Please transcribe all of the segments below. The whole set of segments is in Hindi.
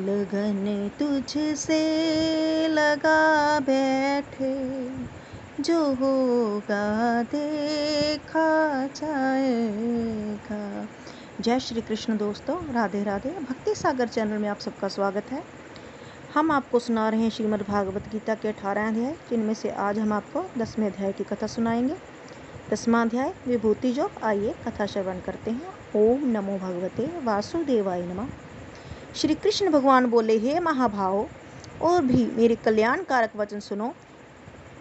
लगन तुझसे लगा बैठे, जो होगा देखा जाएगा। जय श्री कृष्ण दोस्तों, राधे राधे। भक्ति सागर चैनल में आप सबका स्वागत है। हम आपको सुना रहे हैं श्रीमद् भागवत गीता के 18 अध्याय, जिनमें से आज हम आपको 10वें अध्याय की कथा सुनाएंगे। 10वां अध्याय विभूति योग। आइए कथा श्रवण करते हैं। ओम नमो भगवते वासुदेवाय नमः। श्री कृष्ण भगवान बोले, हे महाभाव, और भी मेरे कल्याणकारक वचन सुनो।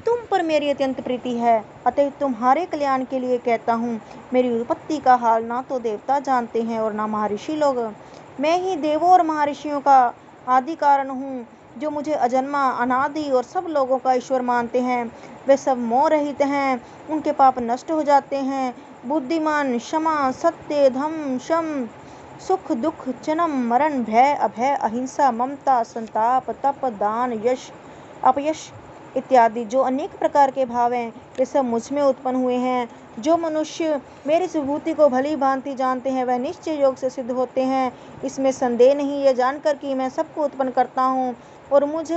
तुम पर मेरी अत्यंत प्रीति है, अतः तुम्हारे कल्याण के लिए कहता हूँ। मेरी उत्पत्ति का हाल ना तो देवता जानते हैं और ना महर्षि लोग। मैं ही देवों और महर्षियों का आदि कारण हूँ, जो मुझे अजन्मा, अनादि और सब लोगों का ईश्वर मानते हैं। वे सब मोह रहित हैं, उनके पाप नष्ट हो जाते हैं। बुद्धिमान, क्षमा, सत्य, धम, शम, सुख, दुख, जन्म, मरण, भय, अभय, अहिंसा, ममता, संताप, तप, दान, यश, अपयश इत्यादि जो अनेक प्रकार के भाव हैं, वे सब मुझ में उत्पन्न हुए हैं। जो मनुष्य मेरी इस विभूति को भली भांति जानते हैं, वह निश्चय योग से सिद्ध होते हैं। इसमें संदेह नहीं, यह जानकर कि मैं सबको उत्पन्न करता हूँ और मुझ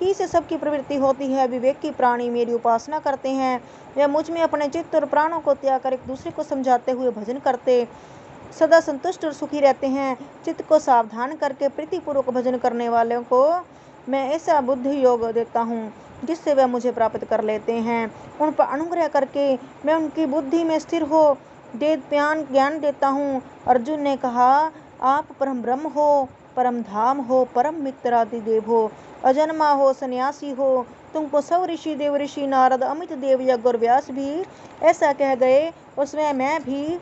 ही से सबकी प्रवृत्ति होती है। विवेकी प्राणी मेरी उपासना करते हैं, वे मुझ में अपने चित्त और प्राणों को त्याग कर एक दूसरे को समझाते हुए भजन करते सदा संतुष्ट और सुखी रहते हैं। चित्त को सावधान करके प्रीतिपूर्वक भजन करने वालों को मैं ऐसा बुद्धि योग देता हूँ, जिससे वह मुझे प्राप्त कर लेते हैं। उन पर अनुग्रह करके मैं उनकी बुद्धि में स्थिर हो ज्ञान देता हूँ। अर्जुन ने कहा, आप परम ब्रह्म हो, परम धाम हो, परम मित्र आदि देव हो, अजन्मा हो, सन्यासी हो। तुमको सब ऋषि, देव ऋषि, नारद, अमित देव, यज्ञ और व्यास भी ऐसा कह गए, उसमें मैं भी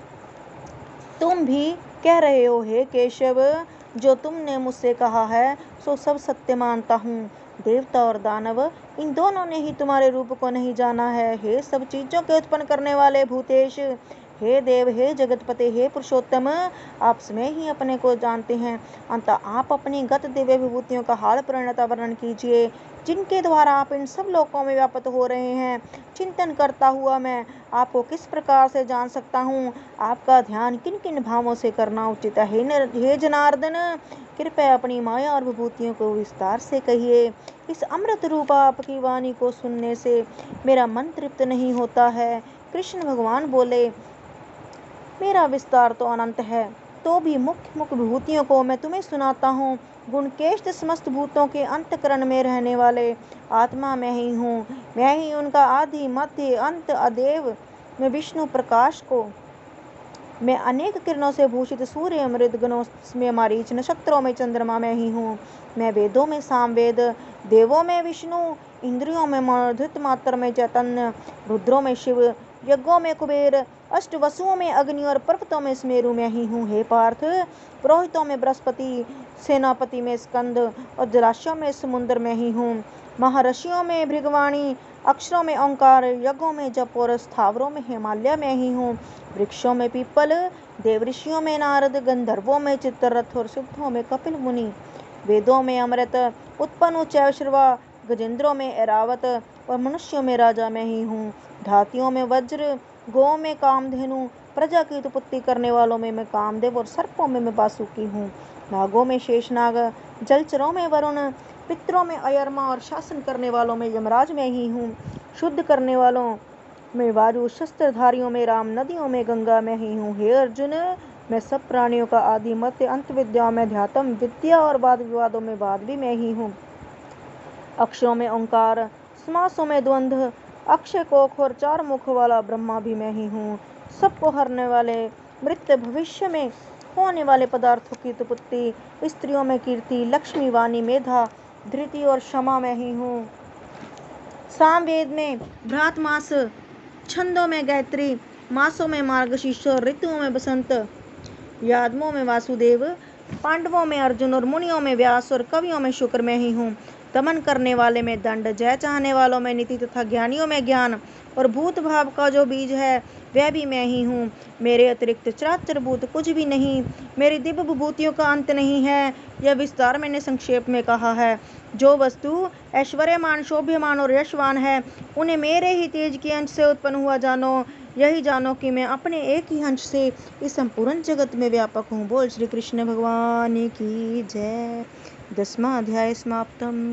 तुम भी कह रहे हो। हे केशव, जो तुमने मुझसे कहा है सो सब सत्य मानता हूँ। देवता और दानव, इन दोनों ने ही तुम्हारे रूप को नहीं जाना है। हे सब चीजों के उत्पन्न करने वाले भूतेश, हे देव, हे जगतपते, हे पुरुषोत्तम, आप स्वयं ही अपने को जानते हैं। अंत आप अपनी गत दिव्य विभूतियों का हाल परिणता वर्णन कीजिए, जिनके द्वारा आप इन सब लोकों में व्याप्त हो रहे हैं। चिंतन करता हुआ मैं आपको किस प्रकार से जान सकता हूँ? आपका ध्यान किन किन भावों से करना उचित है? हे जनार्दन, कृपया अपनी माया और विभूतियों को विस्तार से कहिए। इस अमृत रूप आपकी वाणी को सुनने से मेरा मन तृप्त नहीं होता है। कृष्ण भगवान बोले, मेरा विस्तार तो अनंत है, तो भी मुख्य मुख्य विभूतियों को मैं तुम्हें सुनाता हूँ। गुणकेश समस्त भूतों के अंतकरण में रहने वाले आत्मा मैं ही हूँ। मैं ही उनका आदि, मध्य, अंत, अदेव। मैं विष्णु प्रकाश को मैं अनेक किरणों से भूषित सूर्य, मृद गणों में मारीच, नक्षत्रों में चंद्रमा मैं ही हूँ। मैं वेदों में सामवेद, देवों में विष्णु, इंद्रियों में मधुत, मात्र में चैतन्य, रुद्रों में शिव, यज्ञों में कुबेर, अष्ट वसुओं में अग्नि और पर्वतों में स्मेरु मैं ही हूँ। हे पार्थ, पुरोहितों में बृहस्पति, सेनापति में स्कंद और जलाशयों में समुद्र में ही हूँ। महर्षियों में भृगवाणी, अक्षरों में ओंकार, यज्ञों में जप और स्थावरों में हिमालय में ही हूँ। वृक्षों में पीपल, देवऋषियों में नारद, गंधर्वों में चित्ररथ और सिद्धों में कपिल मुनि, वेदों में अमृत, उत्पन्न चैवश्रवा, गजेंद्रों में ऐरावत और मनुष्यों में राजा मैं ही हूँ। धातियों में वज्र, गौ में कामधेनु, प्रजा की उत्पत्ति करने वालों में मैं कामदेव और सर्पों में मैं वासुकी हूँ। नागों में शेषनाग, जलचरों में वरुण, पितरों में अयरमा और शासन करने वालों में यमराज मैं ही हूँ। शुद्ध करने वालों में वायु, शस्त्रधारियों में राम, नदियों में गंगा मैं ही हूँ। हे अर्जुन, मैं सब प्राणियों का आदि, मध्य, अंत, विद्याओं में ध्यातम, विद्या और वाद विवादों में वाद भी मैं ही हूँ। अक्षरों में ओंकार, समासों में द्वंद्व, अक्षय कोख और चार मुख वाला ब्रह्मा भी मैं ही हूँ। सबको हरने वाले, मृत्यु भविष्य में होने वाले पदार्थों की उत्पत्ति, स्त्रियों में कीर्ति, लक्ष्मी, वाणी, मेधा, धृति और क्षमा मैं ही हूँ। सामवेद में भ्रात मास, छंदों में गायत्री, मासों में मार्गशीर्ष, ऋतुओं में बसंत, यादवों में वासुदेव, पांडवों में अर्जुन और मुनियों में व्यास और कवियों में शुक्र मैं ही हूँ। दमन करने वाले में दंड, जय चाहने वालों में नीति तथा ज्ञानियों में ज्ञान और भूत भाव का जो बीज है वह भी मैं ही हूँ। मेरे अतिरिक्त चराचर भूत कुछ भी नहीं। मेरी दिव्य विभूतियों का अंत नहीं है। यह विस्तार मैंने संक्षेप में कहा है। जो वस्तु ऐश्वर्यमान, शोभ्यमान और यशवान है, उन्हें मेरे ही तेज के अंश से उत्पन्न हुआ जानो। यही जानो कि मैं अपने एक ही अंश से इस संपूर्ण जगत में व्यापक हूँ। बोल श्री कृष्ण भगवान की जय। 10वां अध्याय समाप्तम्।